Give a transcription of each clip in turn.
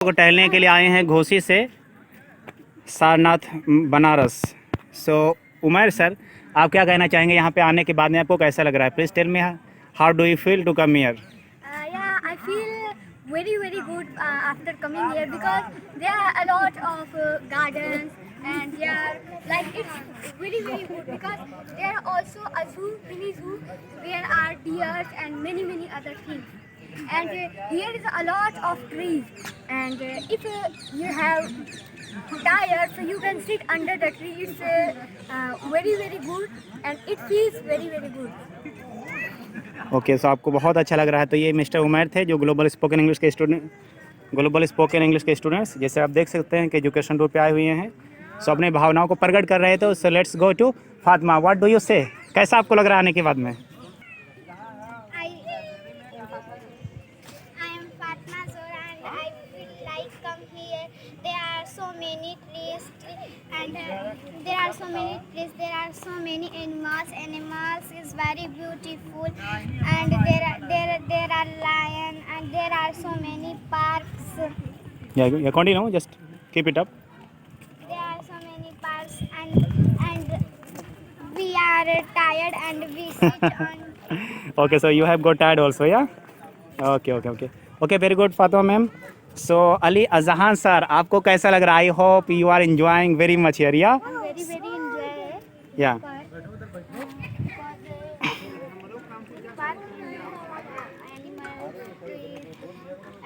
को टहलने के लिए आए हैं घोसी से सारनाथ बनारस। सो उमर सर, आप क्या कहना चाहेंगे यहाँ पे आने के बाद में आपको कैसा लग रहा है? Please tell me how do you feel to come here? Yeah, I feel very good after coming here because there are a lot of gardens and they are like it's very good because there are also a zoo, mini zoo, there are deers and many other things. And here is a lot of trees and if you have tired so you can sit under the tree. It's very good and it feels very good. Okay, so आपको बहुत अच्छा लग रहा है। तो ये mister Umar थे जो ग्लोबल स्पोकन इंग्लिश के स्टूडेंट्स, जैसे आप देख सकते हैं कि एजुकेशन टूर पे आए हुए हैं। सो अपने भावनाओं को प्रकट कर रहे थे। So let's go to Fatima, what do you say? कैसा आपको लग रहा है आने के बाद में? I am Fatma Zora and I feel like come here. There are so many trees and there are so many trees. There are so many animals. Animals is very beautiful and there are lion and there are so many parks. Yeah, continue, just keep it up. There are so many parks and we are tired and we sit on. Okay, so you have got tired also, yeah? Okay, very good, Fatima ma'am. So Ali Azhan sir, आपको कैसा लग रहा है? I hope you are enjoying very much here, yeah? Very enjoy. Yeah.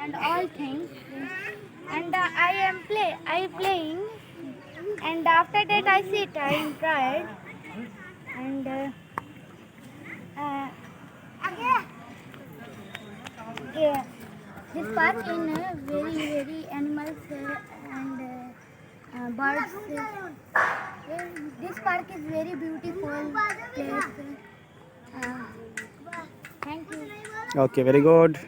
And all things and I am playing and after that I sit, I am tired and yeah, this park in very animals and birds. This park is very beautiful place. Thank you. Okay, very good.